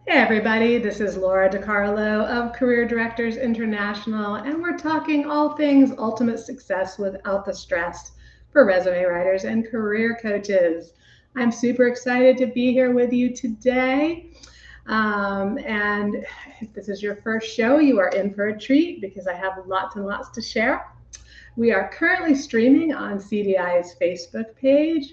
Hey everybody, this is Laura DiCarlo of Career Directors International, and we're talking all things ultimate success without the stress for resume writers and career coaches. I'm super excited to be here with you today. And if this is your first show, you are in for a treat because I have lots and lots to share. We are currently streaming on CDI's Facebook page,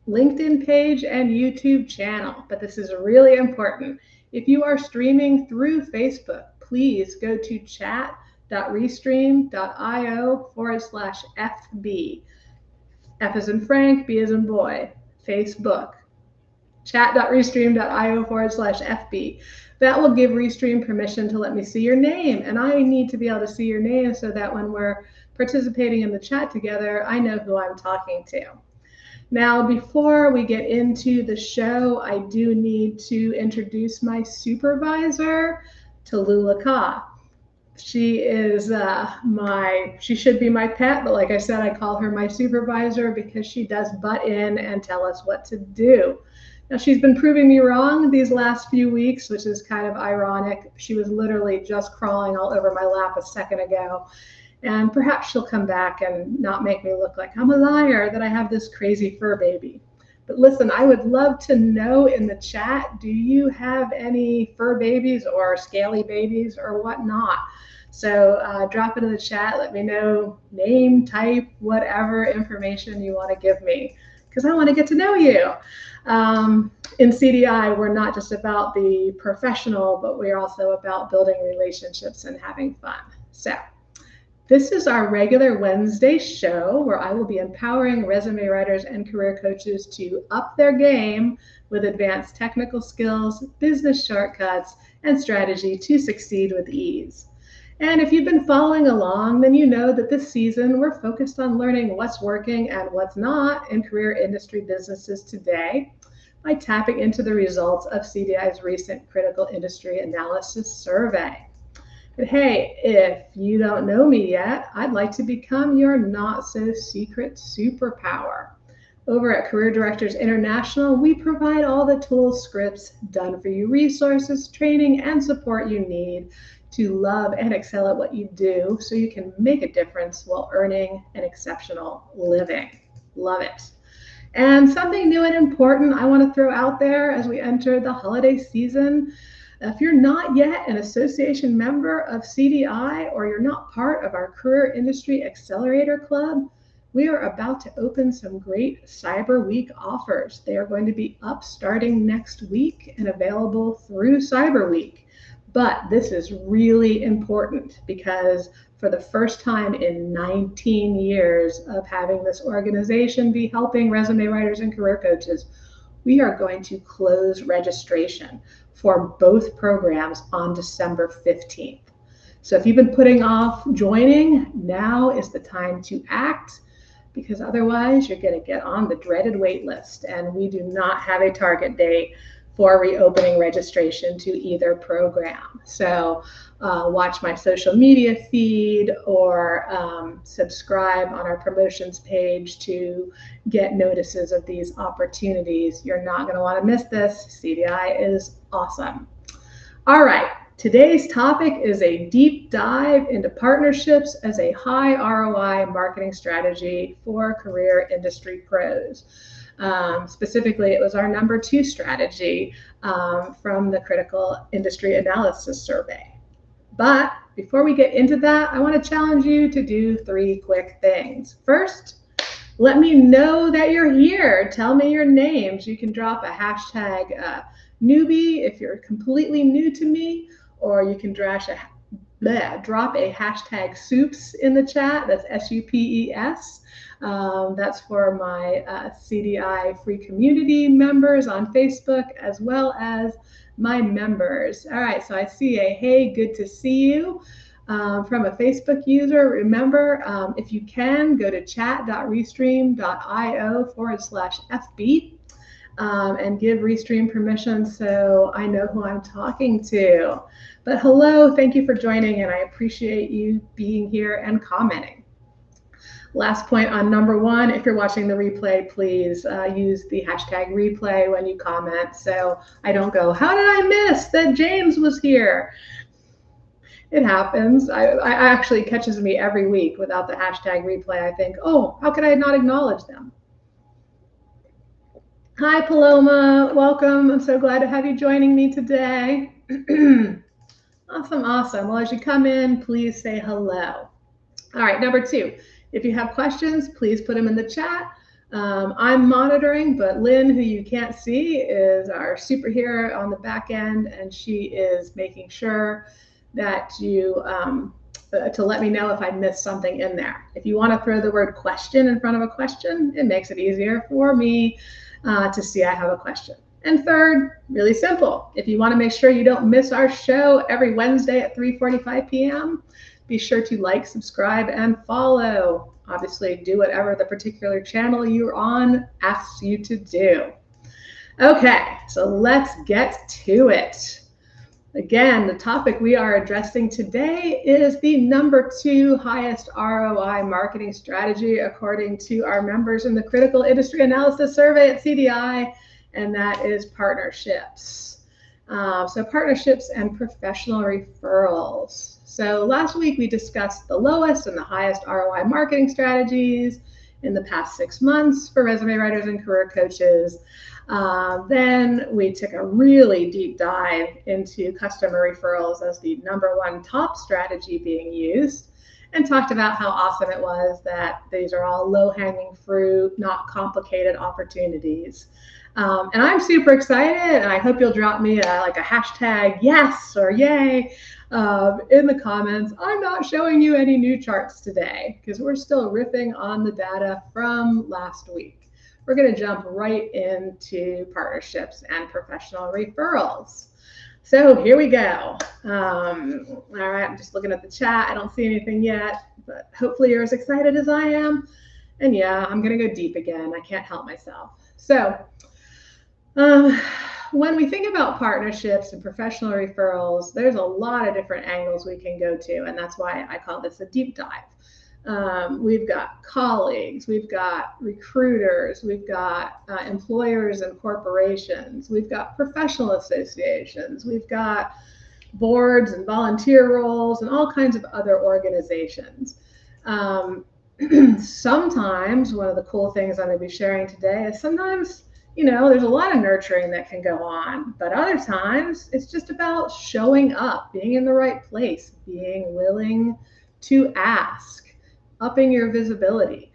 LinkedIn page, and YouTube channel. But this is really important. If you are streaming through Facebook, please go to chat.restream.io/FB. F as in Frank, B as in boy, Facebook. Chat.restream.io/FB. That will give Restream permission to let me see your name. And I need to be able to see your name so that when we're participating in the chat together, I know who I'm talking to. Now, before we get into the show, I do need to introduce my supervisor, Tallulah Ka. She is she should be my pet, but like I said, I call her my supervisor because she does butt in and tell us what to do. Now, she's been proving me wrong these last few weeks, which is kind of ironic. She was literally just crawling all over my lap a second ago. And perhaps she'll come back and not make me look like I'm a liar, that I have this crazy fur baby. But listen, I would love to know in the chat, do you have any fur babies or scaly babies or whatnot? So drop it in the chat. Let me know name, type, whatever information you want to give me, because I want to get to know you. In CDI, we're not just about the professional, but we're also about building relationships and having fun. So this is our regular Wednesday show where I will be empowering resume writers and career coaches to up their game with advanced technical skills, business shortcuts, and strategy to succeed with ease. And if you've been following along, then you know that this season we're focused on learning what's working and what's not in career industry businesses today by tapping into the results of CDI's recent critical industry analysis survey. But hey, if you don't know me yet, I'd like to become your not so secret superpower. Over at Career Directors International, we provide all the tools, scripts, done for you resources, training, and support you need to love and excel at what you do so you can make a difference while earning an exceptional living. Love it. And something new and important I want to throw out there as we enter the holiday season. If you're not yet an association member of CDI or you're not part of our Career Industry Accelerator Club, we are about to open some great Cyber Week offers. They are going to be up starting next week and available through Cyber Week. But this is really important because for the first time in 19 years of having this organization be helping resume writers and career coaches, we are going to close registration for both programs on December 15th. So if you've been putting off joining, now is the time to act, because otherwise you're going to get on the dreaded wait list, and we do not have a target date for reopening registration to either program. So watch my social media feed or subscribe on our promotions page to get notices of these opportunities. You're not going to want to miss this. CDI is awesome. All right. Today's topic is a deep dive into partnerships as a high ROI marketing strategy for career industry pros. Specifically, it was our number 2 strategy from the Critical Industry Analysis Survey. But before we get into that, I want to challenge you to do 3 quick things. First, let me know that you're here. Tell me your names. You can drop a hashtag newbie if you're completely new to me, or you can drop a hashtag soups in the chat. That's SUPES. That's for my CDI free community members on Facebook, as well as my members. All right, so I see a hey, good to see you from a Facebook user. Remember, if you can, go to chat.restream.io/FB and give Restream permission so I know who I'm talking to. But hello, thank you for joining, and I appreciate you being here and commenting. Last point on number one, if you're watching the replay, please use the hashtag replay when you comment, so I don't go, how did I miss that James was here? It happens. I actually catches me every week without the hashtag replay. I think, oh, how could I not acknowledge them? Hi, Paloma. Welcome. I'm so glad to have you joining me today. Awesome, awesome. Well, as you come in, please say hello. All right, number two, if you have questions, please put them in the chat. I'm monitoring, but Lynn, who you can't see, is our superhero on the back end, and she is making sure that you to let me know if I missed something in there. If you want to throw the word question in front of a question, it makes it easier for me to see I have a question. And third, really simple, if you want to make sure you don't miss our show every Wednesday at 3:45 p.m., be sure to like, subscribe, and follow. Obviously, do whatever the particular channel you're on asks you to do. Okay, so let's get to it. Again, the topic we are addressing today is the number 2 highest ROI marketing strategy according to our members in the Critical Industry Analysis Survey at CDI, and that is partnerships. So partnerships and professional referrals. So last week we discussed the lowest and the highest ROI marketing strategies in the past 6 months for resume writers and career coaches. Then we took a really deep dive into customer referrals as the number 1 top strategy being used, and talked about how awesome it was that these are all low-hanging fruit, not complicated opportunities. And I'm super excited, and I hope you'll drop me a hashtag yes or yay in the comments. I'm not showing you any new charts today because we're still riffing on the data from last week. We're going to jump right into partnerships and professional referrals. So here we go. All right, I'm just looking at the chat. I don't see anything yet, but hopefully you're as excited as I am. And yeah, I'm going to go deep again. I can't help myself. So when we think about partnerships and professional referrals, there's a lot of different angles we can go to, and that's why I call this a deep dive. We've got colleagues, we've got recruiters, we've got employers and corporations, we've got professional associations, we've got boards and volunteer roles and all kinds of other organizations. Sometimes one of the cool things I'm going to be sharing today is sometimes, there's a lot of nurturing that can go on, but other times it's just about showing up, being in the right place, being willing to ask, upping your visibility,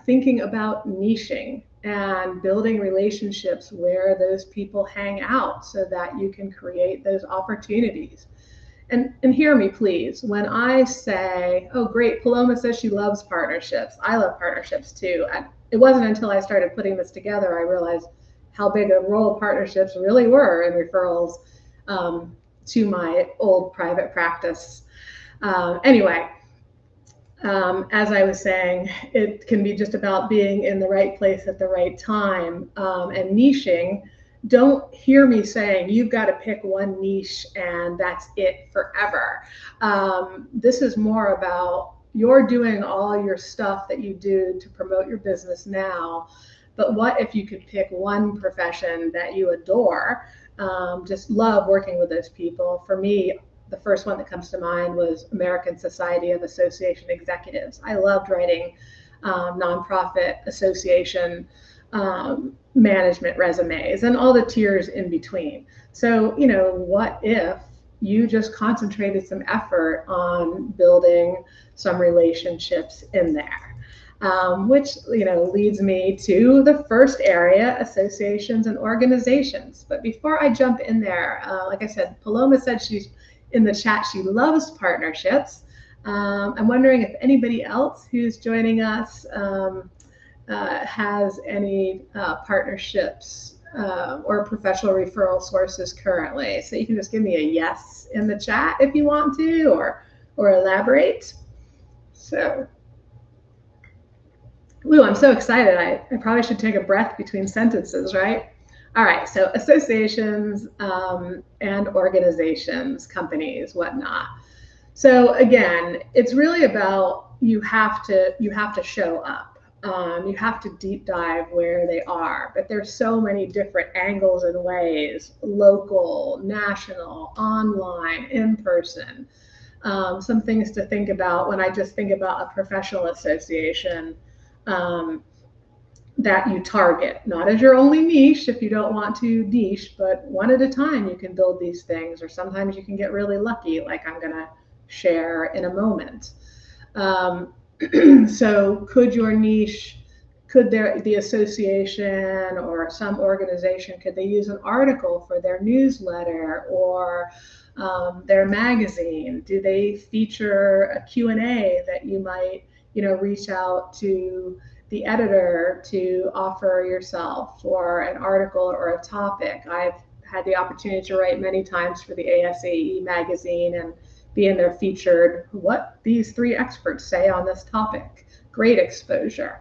thinking about niching and building relationships where those people hang out so that you can create those opportunities. And hear me, please, when I say, oh, great, Paloma says she loves partnerships. I love partnerships too. It wasn't until I started putting this together I realized how big a role partnerships really were in referrals to my old private practice. Anyway, as I was saying, it can be just about being in the right place at the right time and niching. Don't hear me saying you've got to pick one niche and that's it forever. This is more about you're doing all your stuff that you do to promote your business now, but what if you could pick one profession that you adore, just love working with those people? For me, the first one that comes to mind was American Society of Association Executives. I loved writing nonprofit association management resumes and all the tiers in between. So, what if you just concentrated some effort on building some relationships in there? Which leads me to the first area, associations and organizations. But before I jump in there, like I said, Paloma said she's in the chat, she loves partnerships. I'm wondering if anybody else who's joining us has any partnerships or professional referral sources currently. So you can just give me a yes in the chat if you want to, or elaborate. So, ooh, I'm so excited. I probably should take a breath between sentences, right? All right, so associations and organizations, companies, whatnot. So again, it's really about, you have to show up. You have to deep dive where they are, but there's so many different angles and ways: local, national, online, in person. Some things to think about when I just think about a professional association um, that you target, not as your only niche if you don't want to niche, but one at a time you can build these things, or sometimes you can get really lucky, like I'm going to share in a moment. So could your niche, could the association or some organization, could they use an article for their newsletter or their magazine? Do they feature a Q&A that you might, reach out to the editor to offer yourself or an article or a topic? I've had the opportunity to write many times for the ASAE magazine and be in there featured, what these 3 experts say on this topic. Great exposure.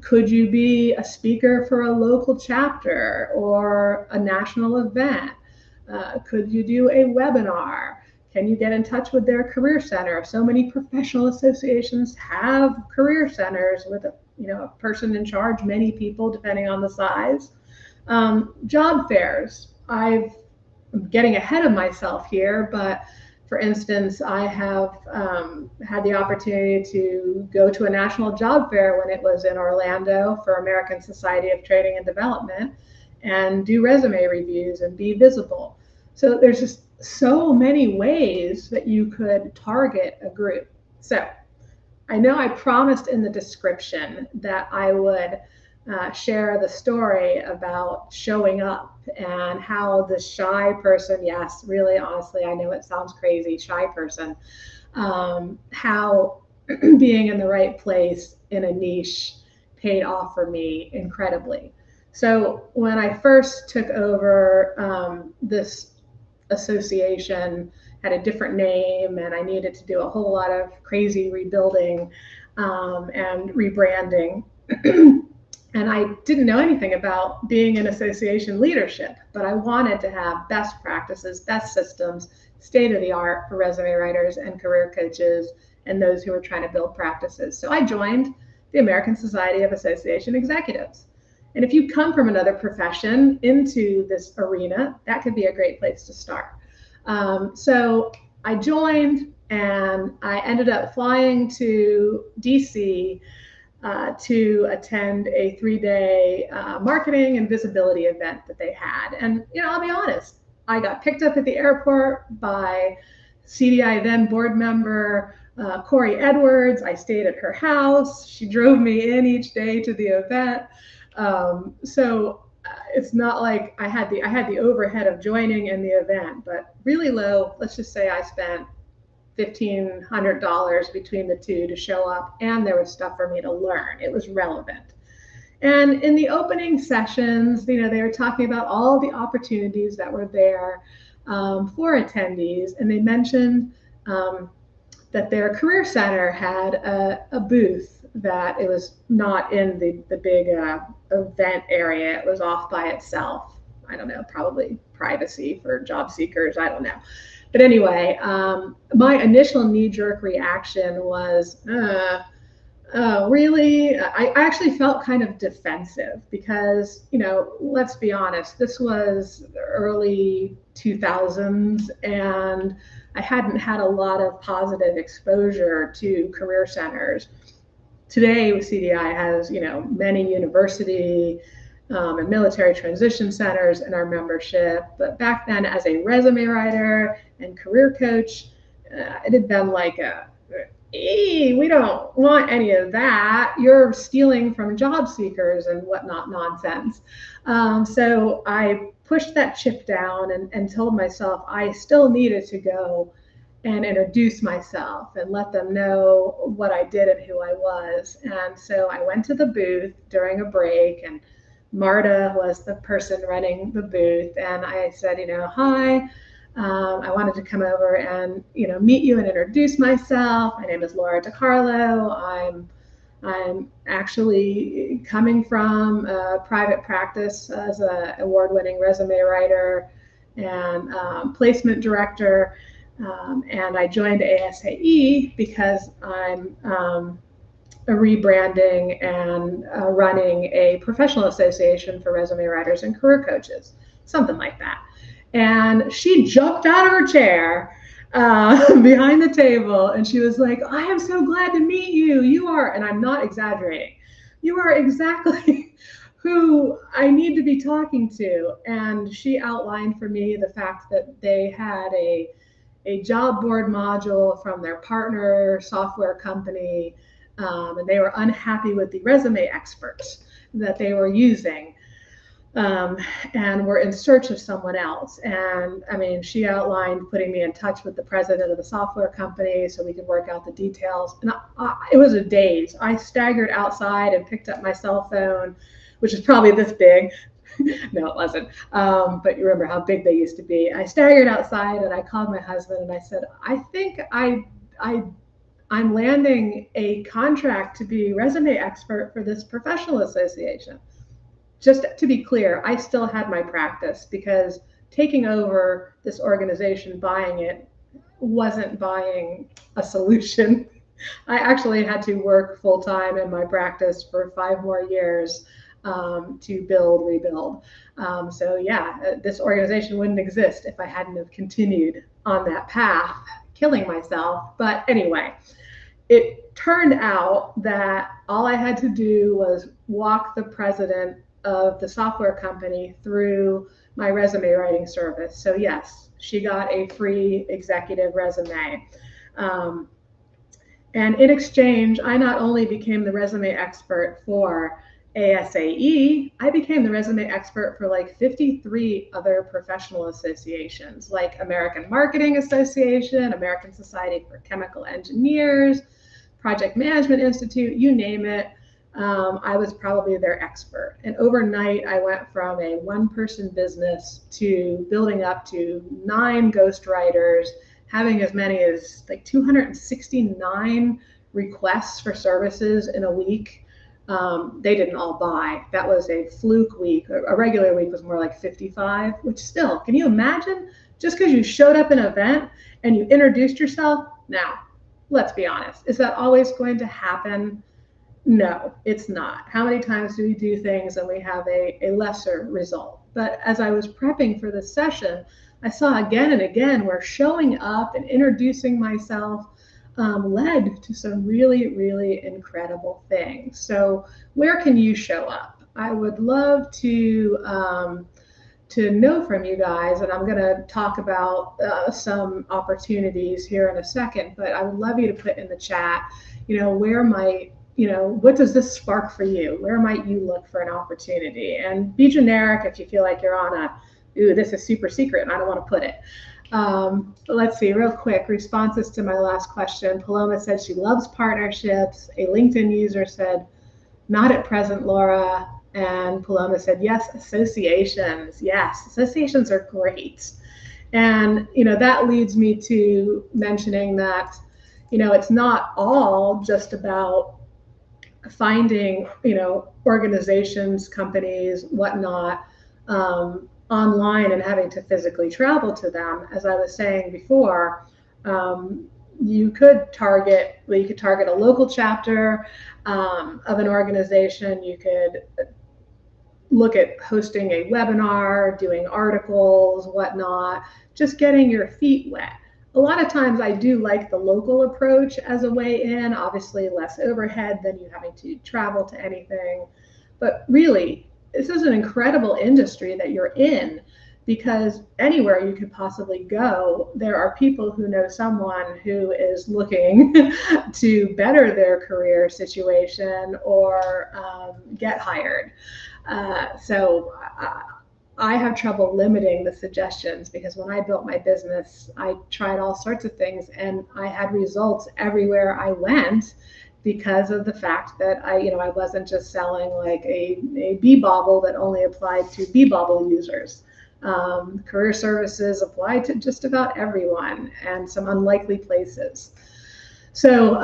Could you be a speaker for a local chapter or a national event? Could you do a webinar? Can you get in touch with their career center? So many professional associations have career centers with a person in charge, many people depending on the size. Job fairs. I'm getting ahead of myself here, but for instance, I have had the opportunity to go to a national job fair when it was in Orlando for American Society of Training and Development and do resume reviews and be visible. So there's just so many ways that you could target a group. So I know I promised in the description that I would share the story about showing up and how the shy person, yes, really honestly, I know it sounds crazy, shy person, how being in the right place in a niche paid off for me incredibly. So when I first took over this association, had a different name, and I needed to do a whole lot of crazy rebuilding and rebranding. And I didn't know anything about being in association leadership, but I wanted to have best practices, best systems, state of the art for resume writers and career coaches and those who were trying to build practices. So I joined the American Society of Association Executives. And if you come from another profession into this arena, that could be a great place to start. So I joined, and I ended up flying to DC to attend a 3-day marketing and visibility event that they had. And, I'll be honest, I got picked up at the airport by CDI then board member Corey Edwards. I stayed at her house. She drove me in each day to the event. So it's not like I had the overhead of joining in the event, but really low. Let's just say I spent $1,500 between the two to show up, and there was stuff for me to learn. It was relevant. And in the opening sessions, they were talking about all the opportunities that were there for attendees, and they mentioned that their career center had a booth, that it was not in the big event area. It was off by itself. I don't know, probably privacy for job seekers. I don't know. But anyway, my initial knee-jerk reaction was, really? I actually felt kind of defensive because, let's be honest, this was the early 2000s, and I hadn't had a lot of positive exposure to career centers. Today, CDI has, many university and military transition centers in our membership. But back then, as a resume writer and career coach, it had been like we don't want any of that. You're stealing from job seekers and whatnot nonsense. So I pushed that chip down and told myself I still needed to go and introduce myself and let them know what I did and who I was. And so I went to the booth during a break, and Marta was the person running the booth, and I said, hi, I wanted to come over and, meet you and introduce myself. My name is Laura DiCarlo. I'm actually coming from a private practice as an award-winning resume writer and placement director. And I joined ASAE because I'm rebranding and running a professional association for resume writers and career coaches, something like that. And she jumped out of her chair behind the table and she was like, I am so glad to meet you. You are, and I'm not exaggerating, you are exactly who I need to be talking to. And she outlined for me the fact that they had a job board module from their partner software company, and they were unhappy with the resume experts that they were using, and were in search of someone else. And I mean, she outlined putting me in touch with the president of the software company so we could work out the details. And it was a daze. I staggered outside and picked up my cell phone, which is probably this big. No, it wasn't. But you remember how big they used to be. I staggered outside and I called my husband and I said, I think I'm landing a contract to be resume expert for this professional association. Just to be clear, I still had my practice because taking over this organization, buying it, wasn't buying a solution. I actually had to work full time in my practice for 5 more years to rebuild. So yeah, this organization wouldn't exist if I hadn't have continued on that path, killing myself. But anyway, it turned out that all I had to do was walk the president of the software company through my resume writing service. So yes, she got a free executive resume. And in exchange, I not only became the resume expert for ASAE, I became the resume expert for like 53 other professional associations, like American Marketing Association, American Society for Chemical Engineers, Project Management Institute, you name it. I was probably their expert. And overnight, I went from a one-person business to building up to 9 ghostwriters, having as many as like 269 requests for services in a week. They didn't all buy. That was a fluke week. A regular week was more like 55, which still, can you imagine? Just because you showed up at an event and you introduced yourself? Now, let's be honest. Is that always going to happen? No, it's not. How many times do we do things and we have a lesser result? But as I was prepping for this session, I saw again and again where showing up and introducing myself led to some really, really incredible things. So where can you show up? I would love to know from you guys, and I'm going to talk about some opportunities here in a second, but I would love you to put in the chat, what does this spark for you? Where might you look for an opportunity? And be generic if you feel like you're on this is super secret and I don't want to put it. Let's see, real quick, responses to my last question. Paloma said she loves partnerships. A LinkedIn user said, not at present, Laura. And Paloma said, yes, associations. Yes, associations are great. And, that leads me to mentioning that, it's not all just about finding, organizations, companies, whatnot, online and having to physically travel to them. As I was saying before, you could target a local chapter of an organization. You could look at hosting a webinar, doing articles, whatnot, just getting your feet wet. A lot of times I do like the local approach as a way in, obviously less overhead than you having to travel to anything. But really, this is an incredible industry that you're in, because anywhere you could possibly go, there are people who know someone who is looking to better their career situation or get hired. So I have trouble limiting the suggestions, because when I built my business, I tried all sorts of things and I had results everywhere I went, because of the fact that I wasn't just selling like a bee bobble that only applied to bee bobble users. Career services apply to just about everyone and some unlikely places. So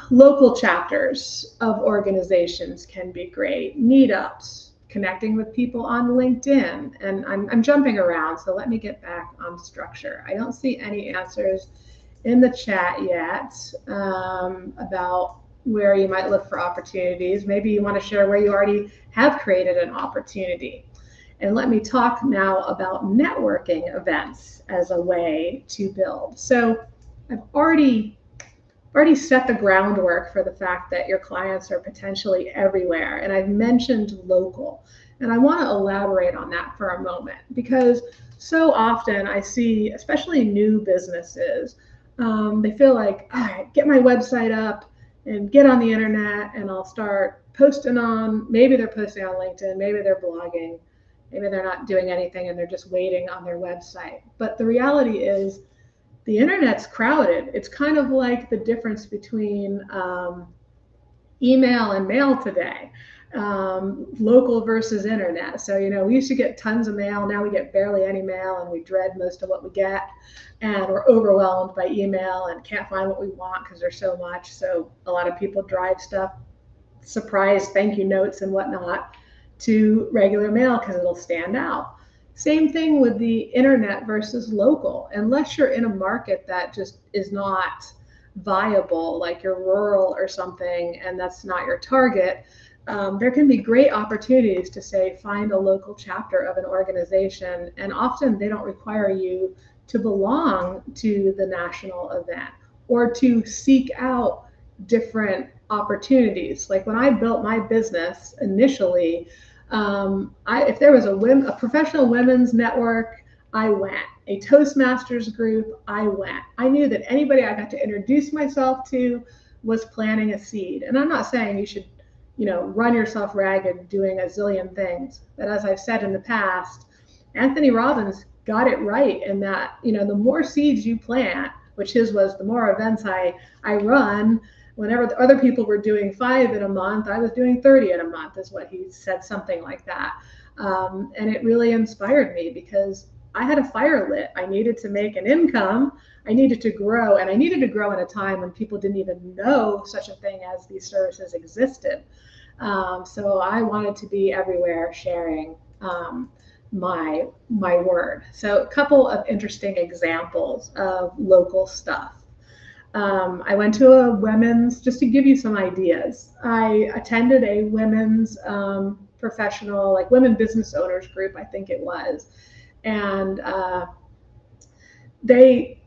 local chapters of organizations can be great. Meetups, connecting with people on LinkedIn. And I'm jumping around, so let me get back on structure. I don't see any answers in the chat yet about where you might look for opportunities. Maybe you want to share where you already have created an opportunity. And let me talk now about networking events as a way to build. So I've already set the groundwork for the fact that your clients are potentially everywhere. And I've mentioned local. And I want to elaborate on that for a moment, because so often I see, especially new businesses, they feel like, all right, get my website up and get on the internet and I'll start posting on, maybe they're posting on LinkedIn, maybe they're blogging, maybe they're not doing anything and they're just waiting on their website. But the reality is the internet's crowded. It's kind of like the difference between email and mail today, local versus internet. So, we used to get tons of mail. Now we get barely any mail and we dread most of what we get. And we're overwhelmed by email and can't find what we want because there's so much. So a lot of people drive stuff, surprise thank you notes and whatnot, to regular mail because it'll stand out. Same thing with the internet versus local. Unless you're in a market that just is not viable, like you're rural or something, and that's not your target, there can be great opportunities to say, find a local chapter of an organization. And often they don't require you to belong to the national event or to seek out different opportunities. Like when I built my business initially, if there was a professional women's network, I went. A Toastmasters group, I went. I knew that anybody I got to introduce myself to was planting a seed. And I'm not saying you should, run yourself ragged doing a zillion things. But as I've said in the past, Anthony Robbins got it right in that, the more seeds you plant, which his was the more events I run. Whenever the other people were doing 5 in a month, I was doing 30 in a month, is what he said, something like that. And it really inspired me because I had a fire lit. I needed to make an income. I needed to grow, and I needed to grow in a time when people didn't even know such a thing as these services existed. So I wanted to be everywhere sharing my word. So a couple of interesting examples of local stuff. I went to a women's, just to give you some ideas, I attended a women's professional, like women business owners group, I think it was. And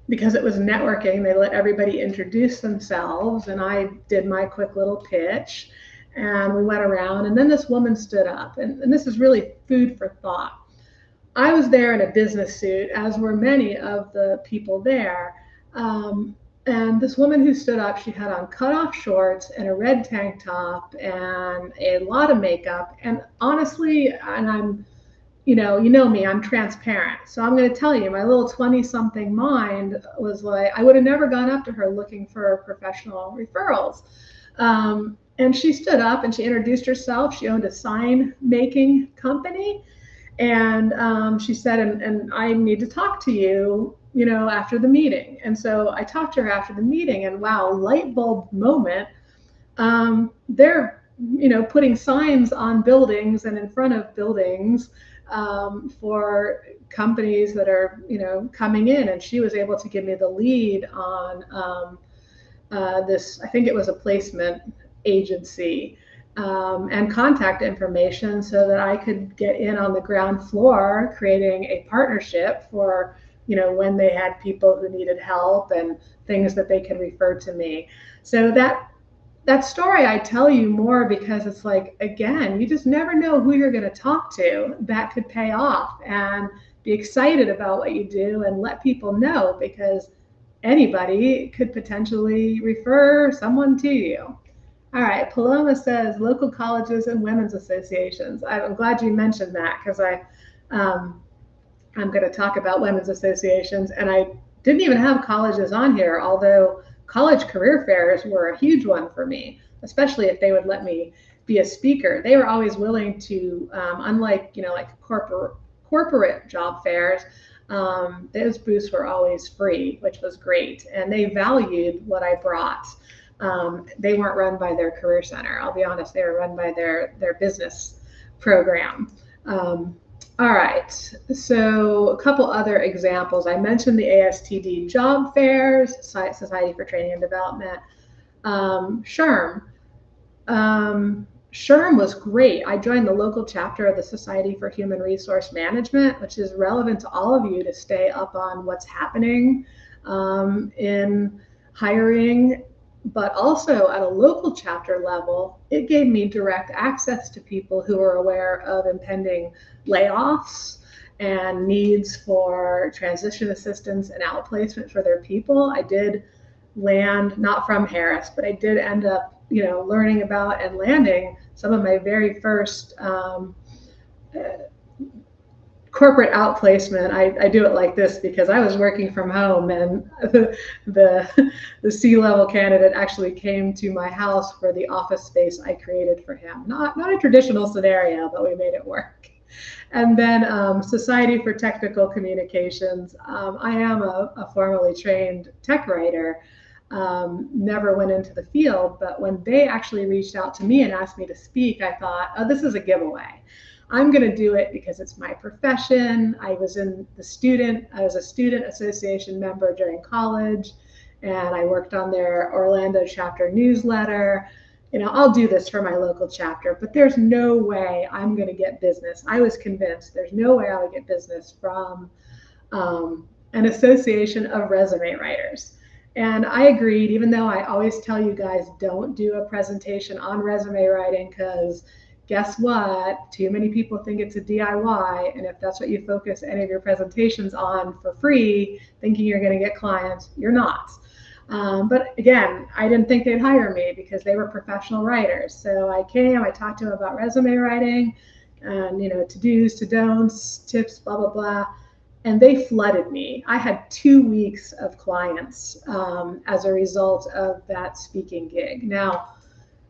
because it was networking, they let everybody introduce themselves, and I did my quick little pitch, and we went around, and then this woman stood up, and this is really food for thought. I was there in a business suit, as were many of the people there. And this woman who stood up, she had on cutoff shorts and a red tank top and a lot of makeup. And honestly, and I'm, you know me, I'm transparent. So I'm going to tell you, my little 20-something mind was like, I would have never gone up to her looking for professional referrals. And she stood up and she introduced herself. She owned a sign making company. And she said, and I need to talk to you, after the meeting. And so I talked to her after the meeting, and wow, light bulb moment. They're, putting signs on buildings and in front of buildings for companies that are, coming in. And she was able to give me the lead on this, I think it was a placement agency, and contact information so that I could get in on the ground floor, creating a partnership for, when they had people who needed help and things that they could refer to me. So that story I tell you more because it's like, again, you just never know who you're going to talk to that could pay off, and be excited about what you do and let people know, because anybody could potentially refer someone to you. All right, Paloma says local colleges and women's associations. I'm glad you mentioned that, because I'm going to talk about women's associations, and I didn't even have colleges on here, although college career fairs were a huge one for me, especially if they would let me be a speaker. They were always willing to, unlike, like corporate job fairs, those booths were always free, which was great, and they valued what I brought. They weren't run by their career center. I'll be honest, they were run by their business program. All right, so a couple other examples. I mentioned the ASTD job fairs, Society for Training and Development, SHRM. SHRM was great. I joined the local chapter of the Society for Human Resource Management, which is relevant to all of you to stay up on what's happening in hiring, but also at a local chapter level, it gave me direct access to people who were aware of impending layoffs and needs for transition assistance and outplacement for their people. I did land, not from Harris, but I did end up, learning about and landing some of my very first corporate outplacement. I do it like this because I was working from home, and the C-level candidate actually came to my house for the office space I created for him. Not a traditional scenario, but we made it work. And then Society for Technical Communications. I am a formally trained tech writer. Never went into the field, but when they actually reached out to me and asked me to speak, I thought, oh, this is a giveaway. I'm going to do it because it's my profession. I was a student association member during college, and I worked on their Orlando chapter newsletter. I'll do this for my local chapter, but there's no way I'm going to get business. I was convinced there's no way I would get business from an association of resume writers. And I agreed, even though I always tell you guys, don't do a presentation on resume writing, because guess what? Too many people think it's a DIY, and if that's what you focus any of your presentations on for free, thinking you're going to get clients, you're not. But again, I didn't think they'd hire me because they were professional writers. So I talked to them about resume writing and, to-dos, to-don'ts, tips, blah, blah, blah. And they flooded me. I had 2 weeks of clients as a result of that speaking gig. Now,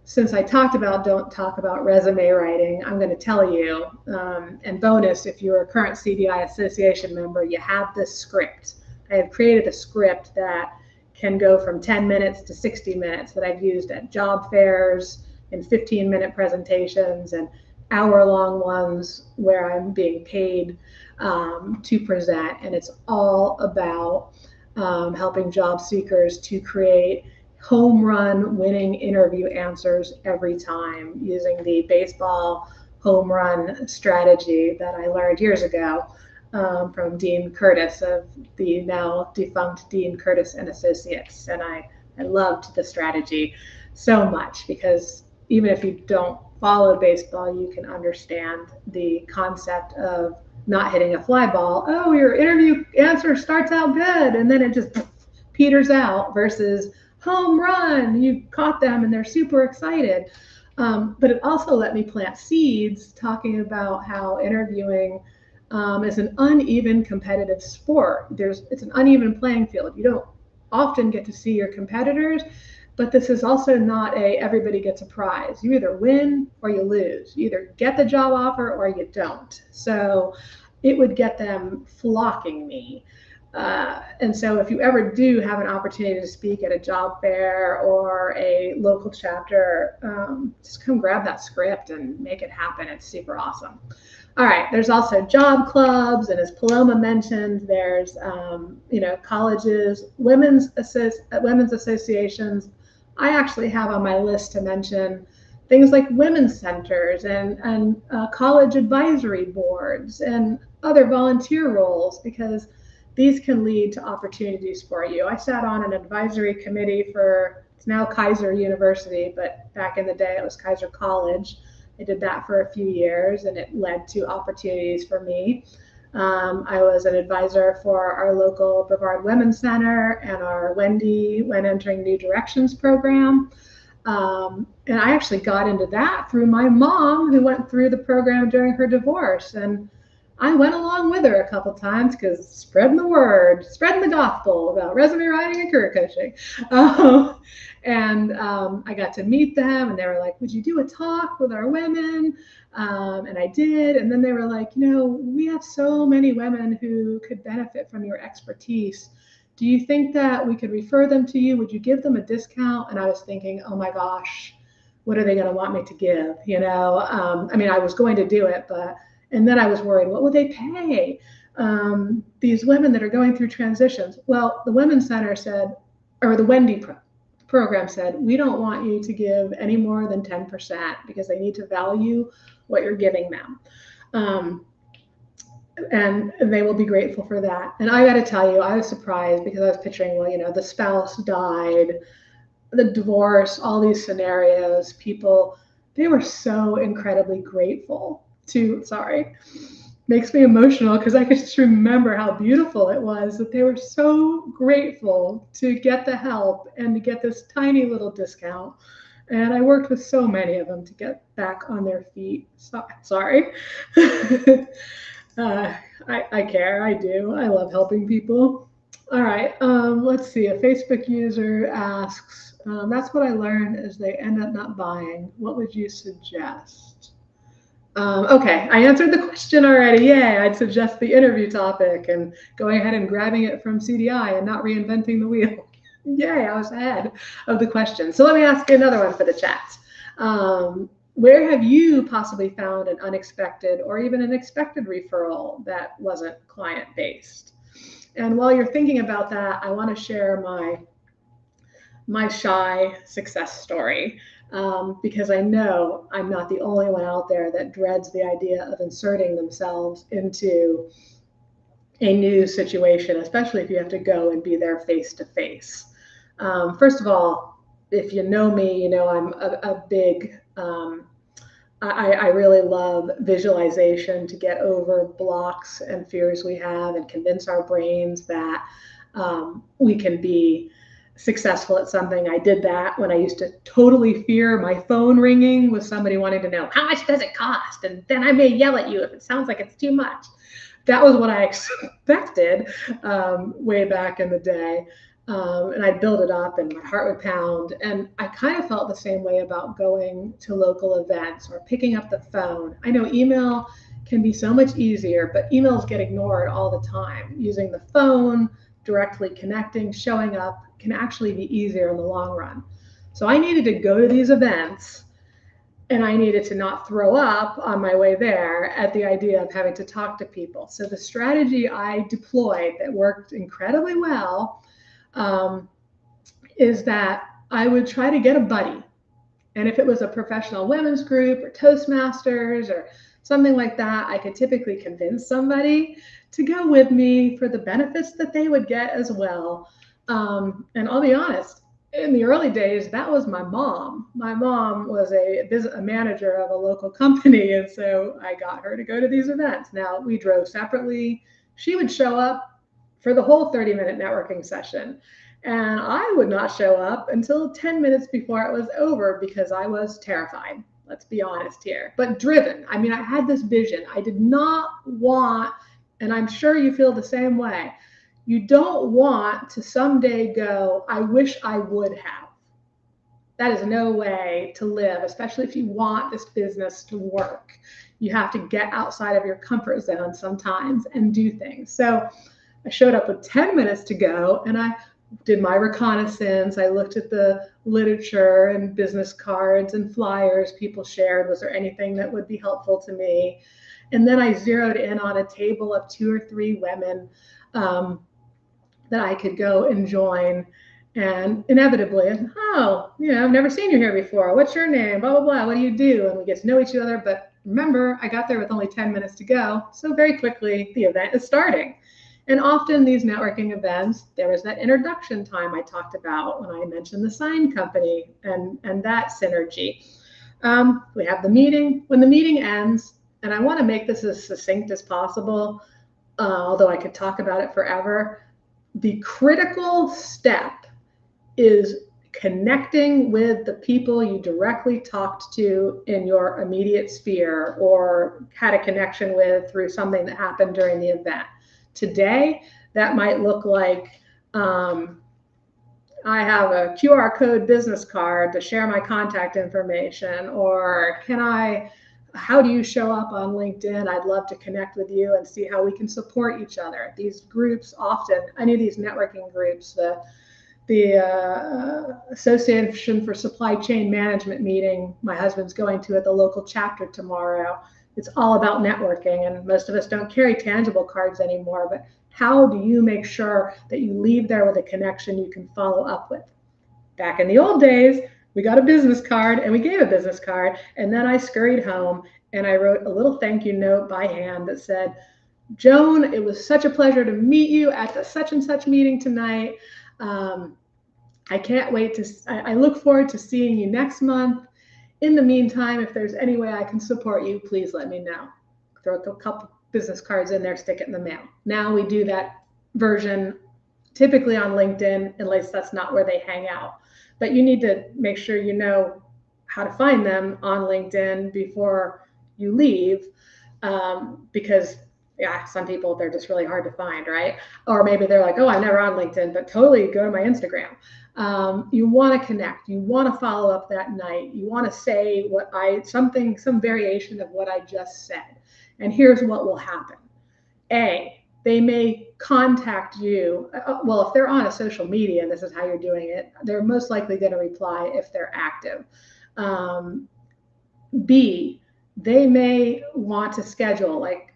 since I talked about don't talk about resume writing, I'm going to tell you, and bonus, if you're a current CDI association member, you have this script. I have created a script that can go from 10 minutes to 60 minutes that I've used at job fairs, in 15-minute presentations, and hour-long ones where I'm being paid to present. And it's all about helping job seekers to create home run winning interview answers every time using the baseball home run strategy that I learned years ago from Dean Curtis of the now defunct Dean Curtis and Associates. And I loved the strategy so much because even if you don't follow baseball, you can understand the concept of not hitting a fly ball. Oh, your interview answer starts out good and then it just peters out, versus home run, you caught them and they're super excited. But it also let me plant seeds talking about how interviewing is an uneven competitive sport. It's an uneven playing field. You don't often get to see your competitors, but this is also not everybody gets a prize. You either win or you lose. You either get the job offer or you don't. So it would get them flocking me. And so if you ever do have an opportunity to speak at a job fair or a local chapter, just come grab that script and make it happen. It's super awesome. All right, there's also job clubs, and as Paloma mentioned, there's colleges, women's associations. I actually have on my list to mention things like women's centers and college advisory boards and other volunteer roles, because these can lead to opportunities for you. I sat on an advisory committee for, it's now Kaiser University, but back in the day it was Kaiser College. I did that for a few years and it led to opportunities for me. I was an advisor for our local Brevard Women's Center and our Wendy When Entering New Directions program. And I actually got into that through my mom, who went through the program during her divorce. And I went along with her a couple times because spreading the word, spreading the gospel about resume writing and career coaching. I got to meet them and they were like, would you do a talk with our women? And I did. And then they were like, we have so many women who could benefit from your expertise. Do you think that we could refer them to you? Would you give them a discount? And I was thinking, oh my gosh, what are they going to want me to give? I mean, I was going to do it, and then I was worried, what will they pay? These women that are going through transitions. Well, the Women's Center said, or the Wendy program said, we don't want you to give any more than 10% because they need to value what you're giving them. And they will be grateful for that. And I got to tell you, I was surprised because I was picturing, well, the spouse died, the divorce, all these scenarios, people, they were so incredibly grateful makes me emotional because I could just remember how beautiful it was that they were so grateful to get the help and to get this tiny little discount. And I worked with so many of them to get back on their feet. Sorry. I care. I do. I love helping people. All right. Let's see. A Facebook user asks, that's what I learned is they end up not buying. What would you suggest? Okay, I answered the question already. Yay, I'd suggest the interview topic and going ahead and grabbing it from CDI and not reinventing the wheel. Yay, I was ahead of the question. So let me ask you another one for the chat. Where have you possibly found an unexpected or even an expected referral that wasn't client-based? And while you're thinking about that, I want to share my shy success story. Because I know I'm not the only one out there that dreads the idea of inserting themselves into a new situation, especially if you have to go and be there face to face. First of all, if you know me, you know I'm a big, I really love visualization to get over blocks and fears we have and convince our brains that we can be successful at something. I did that when I used to totally fear my phone ringing with somebody wanting to know, how much does it cost? And then I may yell at you if it sounds like it's too much. That was what I expected way back in the day. And I'd build it up and my heart would pound. And I kind of felt the same way about going to local events or picking up the phone. I know email can be so much easier, but emails get ignored all the time. Using the phone, directly connecting, showing up can actually be easier in the long run. So I needed to go to these events and I needed to not throw up on my way there at the idea of having to talk to people. So the strategy I deployed that worked incredibly well is that I would try to get a buddy. And if it was a professional women's group or Toastmasters or something like that, I could typically convince somebody to go with me for the benefits that they would get as well. And I'll be honest, in the early days, that was my mom. My mom was a manager of a local company, and so I got her to go to these events. Now, we drove separately. She would show up for the whole 30-minute networking session. And I would not show up until 10 minutes before it was over because I was terrified. Let's be honest here, but driven. I mean, I had this vision. I did not want, and I'm sure you feel the same way, you don't want to someday go, I wish I would have. That is no way to live, especially if you want this business to work. You have to get outside of your comfort zone sometimes and do things. So I showed up with 10 minutes to go and I did my reconnaissance. I looked at the literature and business cards and flyers people shared. Was there anything that would be helpful to me? And then I zeroed in on a table of 2 or 3 women that I could go and join. And inevitably, I've never seen you here before. What's your name? Blah, blah, blah. What do you do? And we get to know each other. But remember, I got there with only 10 minutes to go. So very quickly, the event is starting. And often these networking events, there was that introduction time I talked about when I mentioned the sign company and that synergy. We have the meeting. When the meeting ends, and I want to make this as succinct as possible, although I could talk about it forever, the critical step is connecting with the people you directly talked to in your immediate sphere or had a connection with through something that happened during the event. Today, that might look like I have a QR code business card to share my contact information, or how do you show up on LinkedIn? I'd love to connect with you and see how we can support each other. These groups often, any of these networking groups, Association for Supply Chain Management meeting my husband's going to at the local chapter tomorrow. It's all about networking, and most of us don't carry tangible cards anymore, but how do you make sure that you leave there with a connection you can follow up with? Back in the old days, we got a business card and we gave a business card, and then I scurried home and I wrote a little thank you note by hand that said, Joan, it was such a pleasure to meet you at the such and such meeting tonight. I can't wait to, I look forward to seeing you next month. In the meantime, if there's any way I can support you, please let me know. Throw a couple business cards in there, stick it in the mail. Now we do that version typically on LinkedIn, unless that's not where they hang out. But you need to make sure you know how to find them on LinkedIn before you leave, because some people, they're just really hard to find, right? Or maybe they're like, oh, I'm never on LinkedIn, but totally go to my Instagram. You want to connect. You want to follow up that night. You want to say some variation of what I just said. And here's what will happen. A, they may contact you. Well, if they're on a social media and this is how you're doing it, they're most likely going to reply if they're active. B, they may want to schedule, like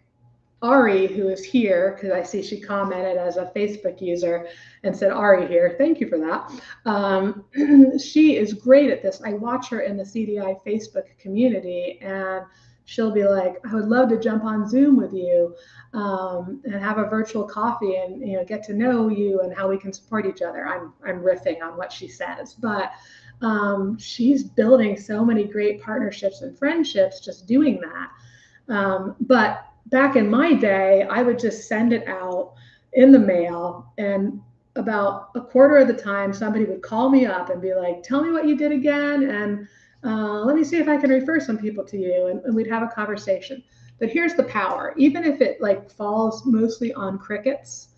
Ari, who is here, because I see she commented as a Facebook user and said, Ari here, thank you for that. She is great at this. I watch her in the CDI Facebook community, and she'll be like, I would love to jump on Zoom with you and have a virtual coffee and get to know you and how we can support each other. I'm riffing on what she says, but she's building so many great partnerships and friendships just doing that. But back in my day, I would just send it out in the mail, and about a quarter of the time, somebody would call me up and be like, tell me what you did again, and let me see if I can refer some people to you, and we'd have a conversation. But here's the power. Even if it falls mostly on crickets,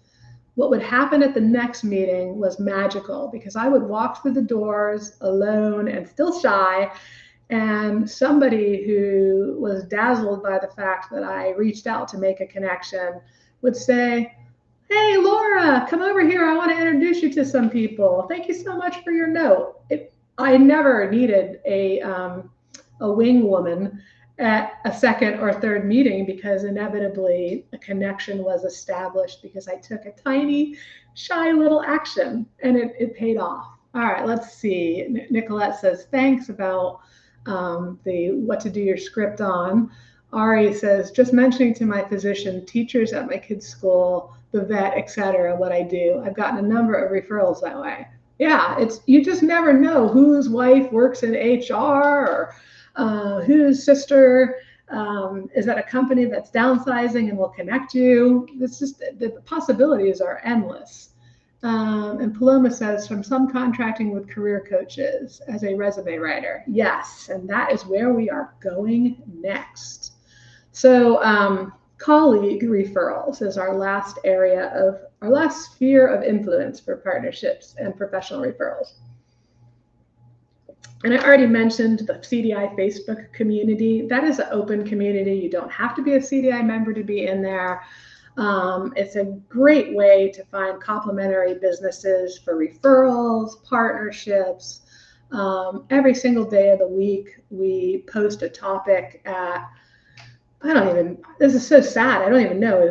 what would happen at the next meeting was magical, because I would walk through the doors alone and still shy, and somebody who was dazzled by the fact that I reached out to make a connection would say, hey, Laura, come over here. I want to introduce you to some people. Thank you so much for your note. I never needed a wing woman at a second or third meeting, because inevitably a connection was established because I took a tiny, shy little action, and it paid off. All right, let's see. Nicolette says, thanks about what to do your script on. Ari says, just mentioning to my physician, teachers at my kids' school, the vet, etc., what I do. I've gotten a number of referrals that way. Yeah, you just never know whose wife works in HR, or whose sister is at a company that's downsizing and will connect you. It's just, the possibilities are endless. And Paloma says, from some contracting with career coaches as a resume writer. Yes, and that is where we are going next. So colleague referrals is our last sphere of influence for partnerships and professional referrals. And I already mentioned the CDI Facebook community. That is an open community. You don't have to be a CDI member to be in there. It's a great way to find complementary businesses for referrals, partnerships. Every single day of the week, we post a topic at, this is so sad, I don't even know,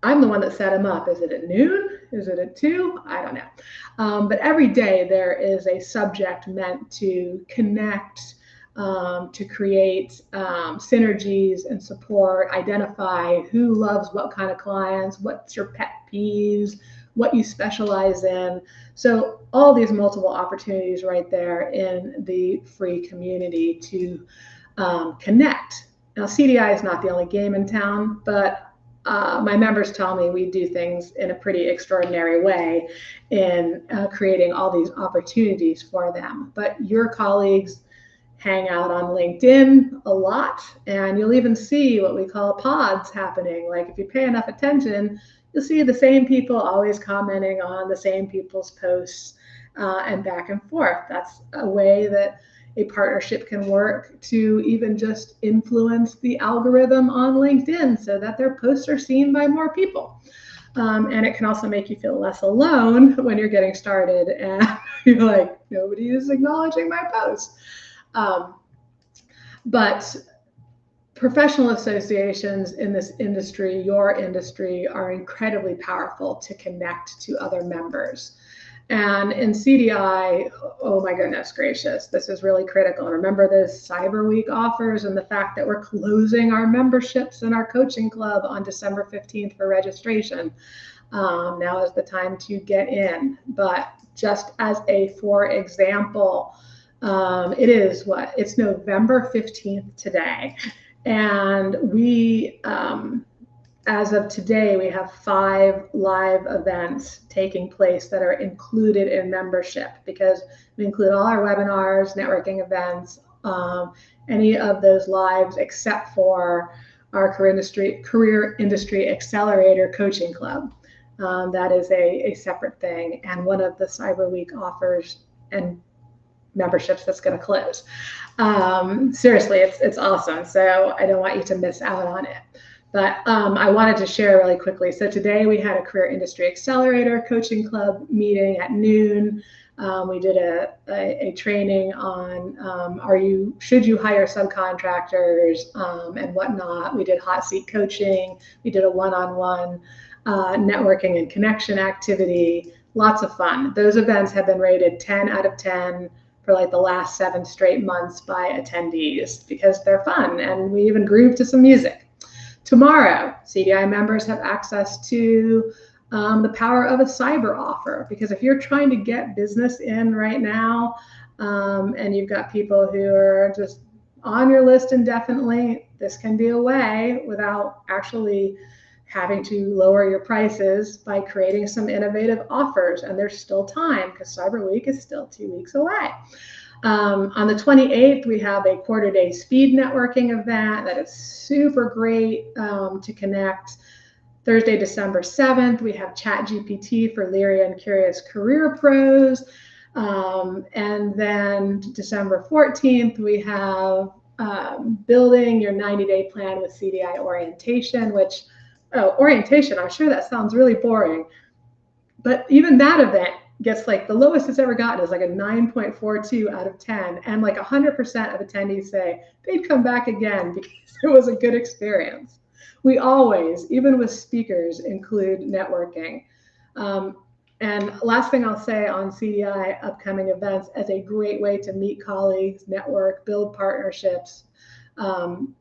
I'm the one that set them up. Is it at noon? Is it at 2? I don't know. But every day there is a subject meant to connect, to create synergies and support, identify who loves what kind of clients, what's your pet peeves, what you specialize in. So all these multiple opportunities right there in the free community to connect. Now, CDI is not the only game in town, but my members tell me we do things in a pretty extraordinary way in creating all these opportunities for them. But your colleagues hang out on LinkedIn a lot, and you'll even see what we call pods happening. Like if you pay enough attention, you'll see the same people always commenting on the same people's posts and back and forth. That's a way that a partnership can work to even just influence the algorithm on LinkedIn so that their posts are seen by more people. And it can also make you feel less alone when you're getting started and you're like, nobody is acknowledging my post. But professional associations in this industry, your industry, are incredibly powerful to connect to other members. And in CDI, oh my goodness gracious, this is really critical. Remember this Cyber Week offers and the fact that we're closing our memberships in our coaching club on December 15th for registration. Now is the time to get in. But just as for example, it's November 15th today. And we, as of today, we have 5 live events taking place that are included in membership, because we include all our webinars, networking events, any of those lives except for our career industry accelerator coaching club. That is a separate thing, and one of the Cyber Week offers and memberships that's going to close. Seriously, it's awesome. So I don't want you to miss out on it. But I wanted to share really quickly. So today we had a Career Industry Accelerator Coaching Club meeting at noon. We did a training on should you hire subcontractors and whatnot. We did hot seat coaching. We did a one-on-one networking and connection activity. Lots of fun. Those events have been rated 10 out of 10 for like the last 7 straight months by attendees because they're fun, and we even groove to some music. Tomorrow, CDI members have access to the power of a cyber offer, because if you're trying to get business in right now and you've got people who are just on your list indefinitely, this can be a way without actually having to lower your prices by creating some innovative offers. And there's still time because Cyber Week is still 2 weeks away. On the 28th, we have a quarter-day speed networking event that is super great to connect. Thursday, December 7th, we have ChatGPT for leery and curious career pros. And then December 14th, we have building your 90-day plan with CDI orientation, which orientation, I'm sure that sounds really boring, but even that event gets like the lowest it's ever gotten is like a 9.42 out of 10, and like 100% of attendees say they'd come back again because it was a good experience. We always, even with speakers, include networking. And last thing I'll say on CDI upcoming events as a great way to meet colleagues, network, build partnerships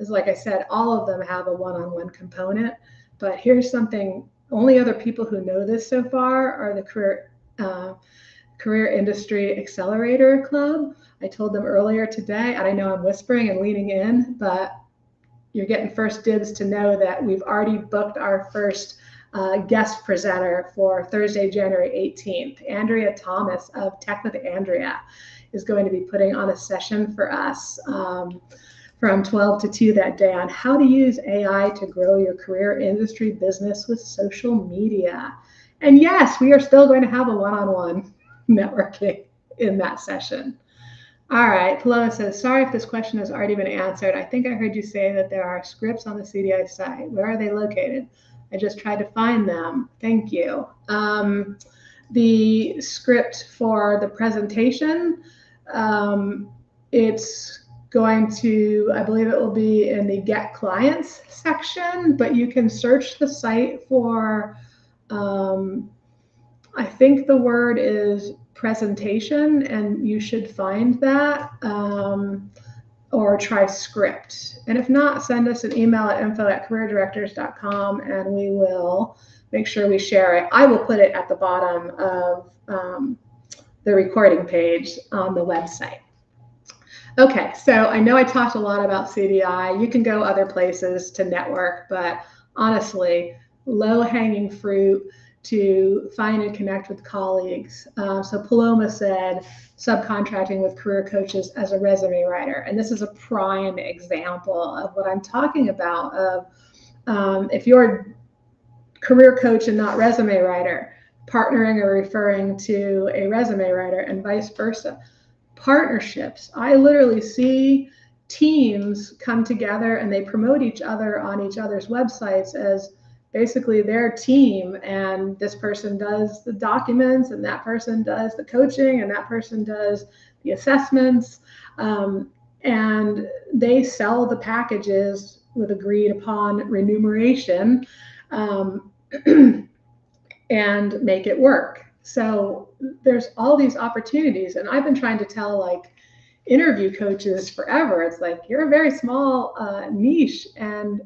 is, like I said, all of them have a one-on-one component. But here's something, only other people who know this so far are the Career Industry Accelerator Club. I told them earlier today, and I know I'm whispering and leaning in, but you're getting first dibs to know that we've already booked our first guest presenter for Thursday, January 18th. Andrea Thomas of Tech with Andrea is going to be putting on a session for us from 12 to 2 that day on how to use AI to grow your career industry business with social media. And yes, we are still going to have a one-on-one networking in that session. All right, Paloma says, sorry if this question has already been answered. I think I heard you say that there are scripts on the CDI site. Where are they located? I just tried to find them. Thank you. The script for the presentation, it's going to, I believe it will be in the Get Clients section, but you can search the site for, I think the word is presentation, and you should find that, or try script. And if not, send us an email at info@careerdirectors.com and we will make sure we share it. I will put it at the bottom of the recording page on the website. Okay, so I know I talked a lot about CDI. You can go other places to network, but honestly, low-hanging fruit to find and connect with colleagues. So Paloma said, subcontracting with career coaches as a resume writer. And this is a prime example of what I'm talking about. If you're a career coach and not resume writer, partnering or referring to a resume writer and vice versa. Partnerships. I literally see teams come together and they promote each other on each other's websites as basically their team, and this person does the documents, and that person does the coaching, and that person does the assessments, and they sell the packages with agreed upon remuneration, and make it work. So there's all these opportunities, and I've been trying to tell like interview coaches forever. It's like, you're a very small niche, and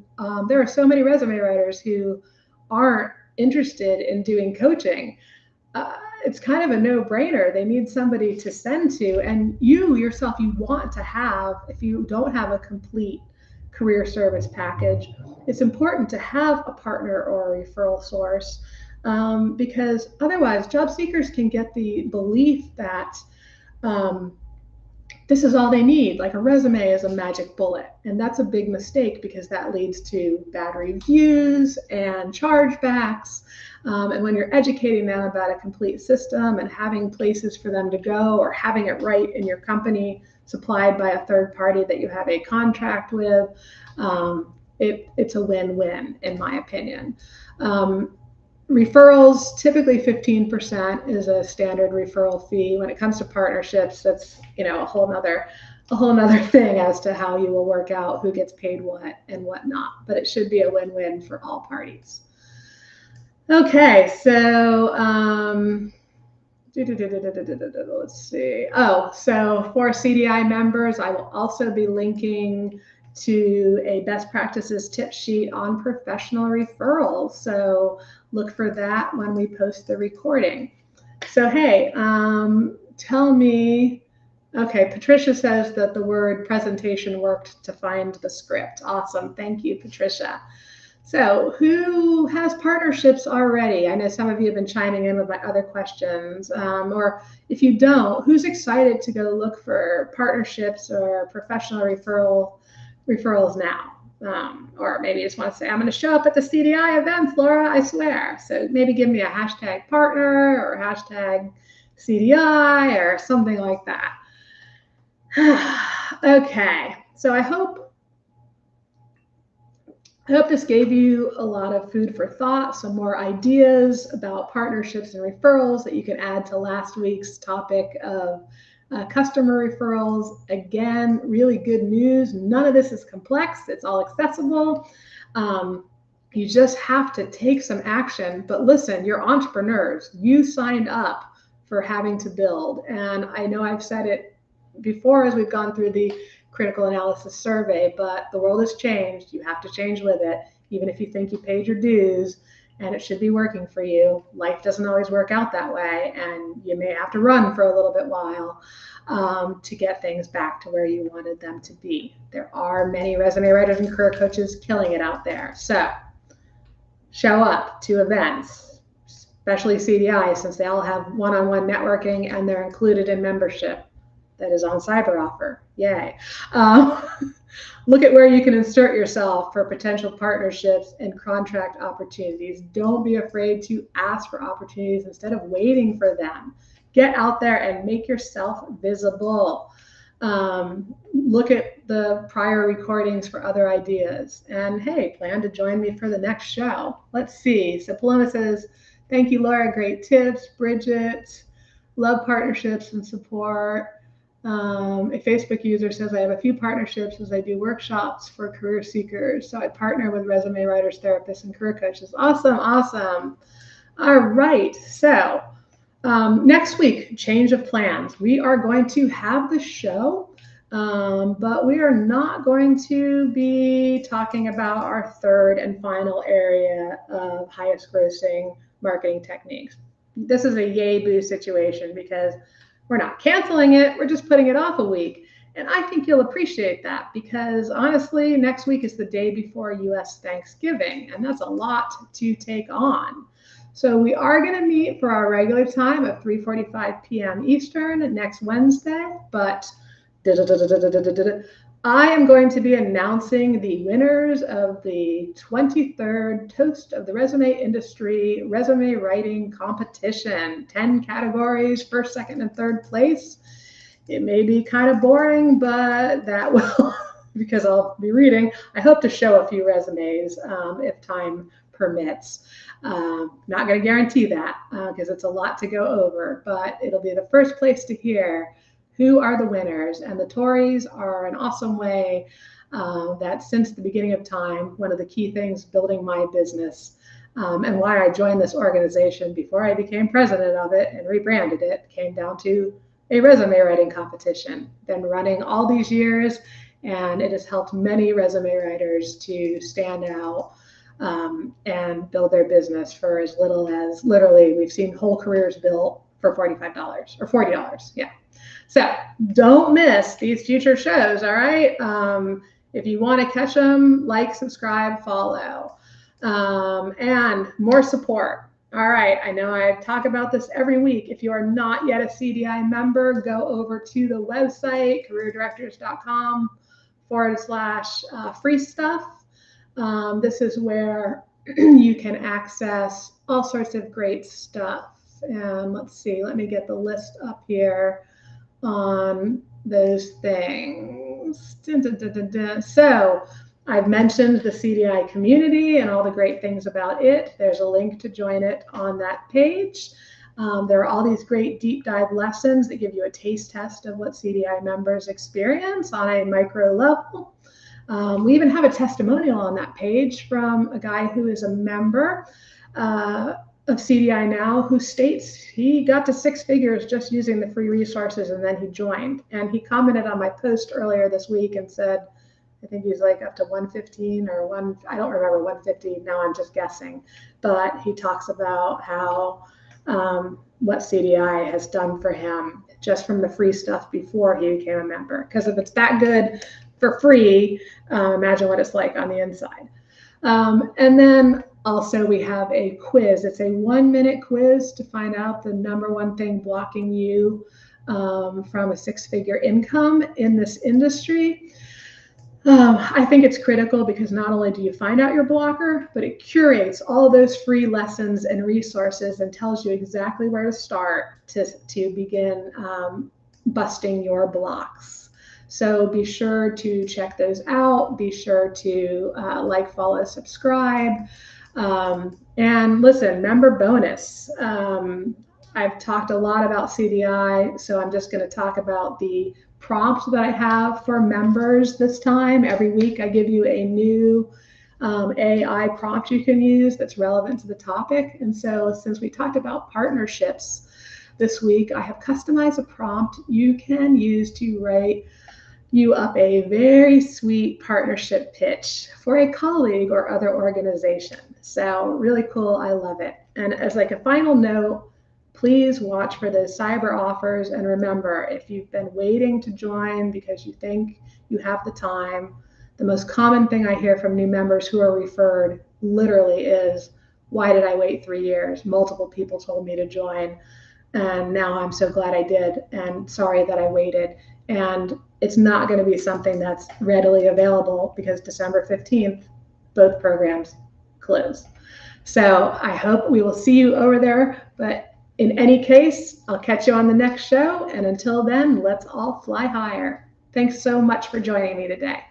there are so many resume writers who aren't interested in doing coaching. It's kind of a no-brainer. They need somebody to send to, and you yourself, you want to have, if you don't have a complete career service package, it's important to have a partner or a referral source, because otherwise job seekers can get the belief that this is all they need. Like a resume is a magic bullet. And that's a big mistake, because that leads to bad reviews and chargebacks. And when you're educating them about a complete system and having places for them to go, or having it right in your company supplied by a third party that you have a contract with, it's a win-win, in my opinion. Referrals, typically 15% is a standard referral fee. When it comes to partnerships, that's a whole nother thing as to how you will work out who gets paid what and what not. But it should be a win-win for all parties. Okay, so let's see. Oh, so for CDI members, I will also be linking to a best practices tip sheet on professional referrals. So look for that when we post the recording. So, hey, tell me, okay, Patricia says that the word presentation worked to find the script. Awesome. Thank you, Patricia. So who has partnerships already? I know some of you have been chiming in with my other questions. Or if you don't, who's excited to go look for partnerships or professional referrals now? Or maybe you just want to say, I'm going to show up at the CDI events, Laura, I swear. So maybe give me a hashtag partner or hashtag CDI or something like that. Okay, so I hope this gave you a lot of food for thought, some more ideas about partnerships and referrals that you can add to last week's topic of customer referrals. Again, really good news. None of this is complex. It's all accessible. You just have to take some action. But listen, you're entrepreneurs. You signed up for having to build. And I know I've said it before as we've gone through the critical analysis survey, but the world has changed. You have to change with it. Even if you think you paid your dues and it should be working for you, life doesn't always work out that way, and you may have to run for a little bit while to get things back to where you wanted them to be. There are many resume writers and career coaches killing it out there. So show up to events, especially CDI, since they all have one-on-one networking and they're included in membership that is on CyberOffer. Yay. Look at where you can insert yourself for potential partnerships and contract opportunities. Don't be afraid to ask for opportunities instead of waiting for them. Get out there and make yourself visible. Look at the prior recordings for other ideas. And hey, plan to join me for the next show. Let's see. So Paloma says, thank you, Laura. Great tips. Bridget, love partnerships and support. A Facebook user says, I have a few partnerships as I do workshops for career seekers. So I partner with resume writers, therapists, and career coaches. Awesome, awesome. All right. So next week, change of plans. We are going to have the show, but we are not going to be talking about our third and final area of highest grossing marketing techniques. This is a yay boo situation because we're not canceling it, we're just putting it off a week. And I think you'll appreciate that because honestly, next week is the day before US Thanksgiving, and that's a lot to take on. So we are going to meet for our regular time at 3:45 p.m. Eastern next Wednesday, but I am going to be announcing the winners of the 23rd Toast of the Resume Industry Resume Writing Competition. 10 categories, first, second, and third place. It may be kind of boring, but that will, because I'll be reading. I hope to show a few resumes if time permits. Not going to guarantee that because it's a lot to go over, but it'll be the first place to hear who are the winners. And the Tories are an awesome way that since the beginning of time, one of the key things building my business and why I joined this organization before I became president of it and rebranded it came down to a resume writing competition. Been running all these years, and it has helped many resume writers to stand out and build their business for as little as, literally, we've seen whole careers built for $45 or $40. Yeah. So don't miss these future shows. All right. If you want to catch them, like, subscribe, follow, and more support. All right. I know I talk about this every week. If you are not yet a CDI member, go over to the website, careerdirectors.com/free stuff. This is where you can access all sorts of great stuff. And let's see, let me get the list up here on those things. So I've mentioned the CDI community and all the great things about it. There's a link to join it on that page. There are all these great deep dive lessons that give you a taste test of what CDI members experience on a micro level. We even have a testimonial on that page from a guy who is a member of CDI now, who states he got to 6 figures just using the free resources, and then he joined. And he commented on my post earlier this week and said, I think he's like up to 115 or I don't remember 150, now I'm just guessing. But he talks about how what CDI has done for him just from the free stuff before he became a member. Because if it's that good for free, imagine what it's like on the inside. And then also we have a quiz. It's a 1-minute quiz to find out the #1 thing blocking you from a 6-figure income in this industry. I think it's critical because not only do you find out your blocker, but it curates all those free lessons and resources and tells you exactly where to start to begin busting your blocks. So be sure to check those out. Be sure to like, follow, subscribe. And listen, member bonus. I've talked a lot about CDI, so I'm just going to talk about the prompts that I have for members this time. Every week I give you a new AI prompt you can use that's relevant to the topic. And so since we talked about partnerships this week, I have customized a prompt you can use to write you up a very sweet partnership pitch for a colleague or other organization. So really cool. I love it. And as like a final note, please watch for those cyber offers. And remember, if you've been waiting to join because you think you have the time, the most common thing I hear from new members who are referred literally is, why did I wait 3 years? Multiple people told me to join, and now I'm so glad I did, and sorry that I waited. And it's not going to be something that's readily available because December 15th, both programs close. So I hope we will see you over there. But in any case, I'll catch you on the next show. And until then, let's all fly higher. Thanks so much for joining me today.